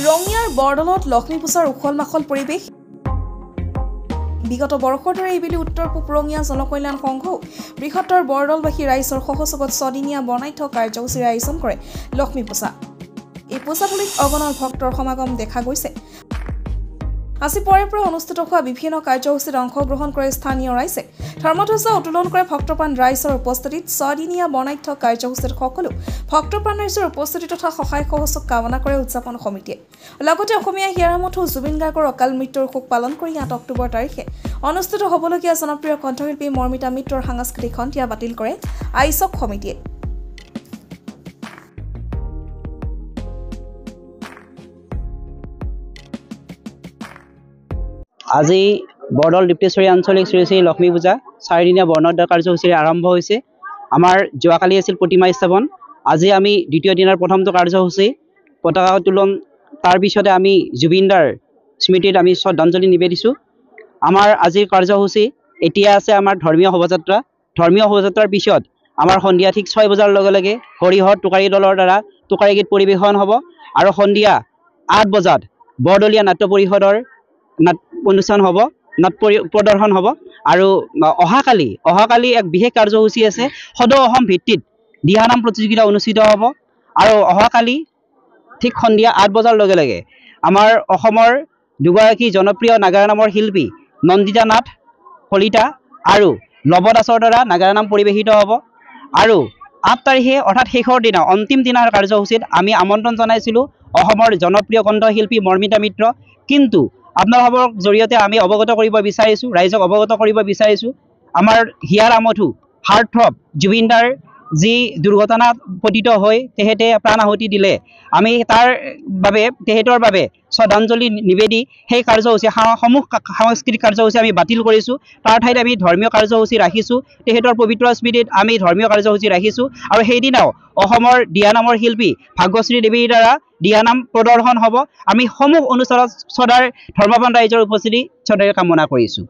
ৰঙিয়াৰ বৰদলত লক্ষ্মী পূজাৰ উখল মাখল পৰিৱেশ বিগত বৰ্ষৰ ধৰি এইবেলি উত্তৰ পূব ৰঙিয়া জনকল্যাণ সংঘও বৃহত্তৰ বৰদলবাসী ৰাইজৰ সহযোগত ছদিনীয়া বৰ্ণাঢ্য কাৰ্যসূচীৰ আয়োজন কৰে লক্ষ্মী পূজা। এই পূজাথলীত অগণন ভক্তৰ সমাগম দেখা গৈছে। আজি পৰে অনুষ্ঠিত হোৱা বিভিন্ন কাৰ্যসূচীত অংশগ্ৰহণ কৰে স্থানীয় ৰাইজে। ধৰ্মধ্বজা উত্তোলন কৰে ভক্তপ্ৰাণ ৰাইজৰ উপস্থিতিত ছদিনীয়া বৰ্ণাঢ্য কাৰ্যসূচীত সকলো ভক্তপ্ৰাণ ৰাইজৰ উপস্থিতি তথা সহায় সহযোগ কামনা কৰে উদযাপন সমিতিয়ে। লগতে অসমীয়া হিয়াৰামঠু জুবিন গাৰ্গৰ অকাল মৃত্যুৰ শোক পালন কৰি 8 অক্টোবৰ তাৰিখে অনুষ্ঠিত হ'বলগীয়া জনপ্ৰিয় কণ্ঠশিল্পী মৰ্মিতা মিত্ৰৰ সাংস্কৃতিক সন্ধিয়া বাতিল কৰে আয়োজক সমিতিয়ে। আজি বৰদল ডিপ্টেশ্বৰী আঞ্চলিক শ্ৰী শ্ৰী লক্ষ্মী পূজা 4দিনীয়া বৰ্ণাঢ্য কাৰ্যসূচী আৰম্ভ হৈছে। আমাৰ যোৱাকালি আছিল প্ৰতিমা স্থাপন, আজি আমি দ্বিতীয় দিনৰ প্ৰথমটো কাৰ্যসূচী পতাকা উত্তোলন, তাৰ পিছতে আমি জুবিনদাৰ স্মৃতিত আমি শ্ৰদ্ধাঞ্জলি নিবেদিছোঁ। আমাৰ আজিৰ কাৰ্যসূচী এতিয়া আছে আমাৰ ধৰ্মীয় শোভাযাত্ৰা। ধৰ্মীয় শোভাযাত্ৰাৰ পিছত আমাৰ সন্ধিয়া ঠিক 6 বজাৰ লগে লগে হৰিহৰ টোকাৰী দলৰ দ্বাৰা টোকাৰী গীত পৰিৱেশন হ'ব আৰু সন্ধিয়া 8 বজাত বৰদলীয়া নাট্য পৰিষদৰ অনুষ্ঠান হ'ব, নাট প্ৰদৰ্শন হ'ব। আৰু অহাকালি এক বিশেষ কাৰ্যসূচী আছে, সদৌ অসম ভিত্তিত দিহানাম প্ৰতিযোগিতা অনুষ্ঠিত হ'ব। আৰু অহাকালি ঠিক সন্ধিয়া 8 বজাৰ লগে লগে আমাৰ অসমৰ দুগৰাকী জনপ্ৰিয় নাগাৰা নামৰ শিল্পী নন্দিতা নাথ কলিতা আৰু লৱ দাসৰ দ্বাৰা নাগাৰা নাম পৰিৱেশিত হ'ব। আৰু 8 তাৰিখে অৰ্থাৎ শেষৰ দিনা অন্তিম দিনাৰ কাৰ্যসূচীত আমি আমন্ত্ৰণ জনাইছিলোঁ অসমৰ জনপ্ৰিয় কণ্ঠশিল্পী মৰ্মিতা মিত্ৰ। কিন্তু আপোনালোকৰ জৰিয়তে আমি অৱগত কৰিব বিচাৰিছোঁ, ৰাইজক অৱগত কৰিব বিচাৰিছোঁ, আমাৰ হিয়াৰ আমঠু হাৰ্টথ্ৰব জুবিনদাৰ যি দুৰ্ঘটনা পতিত হৈ তেখেতে প্ৰাণ আহুতি দিলে, আমি তেখেতৰ বাবে শ্ৰদ্ধাঞ্জলি নিবেদি সেই কাৰ্যসূচী সমূহ সাংস্কৃতিক কাৰ্যসূচী আমি বাতিল কৰিছোঁ। তাৰ ঠাইত আমি ধৰ্মীয় কাৰ্যসূচী ৰাখিছোঁ, তেখেতৰ পবিত্ৰ স্মৃতিত আমি ধৰ্মীয় কাৰ্যসূচী ৰাখিছোঁ। আৰু সেইদিনাও অসমৰ দিহানামৰ শিল্পী ভাগ্যশ্ৰী দেৱীৰ দ্বাৰা দিহানাম প্ৰদৰ্শন হ'ব। আমি সমূহ অনুষ্ঠানত সদায় ধৰ্মপ্ৰাণ ৰাইজৰ উপস্থিতি সদায় কামনা কৰিছোঁ।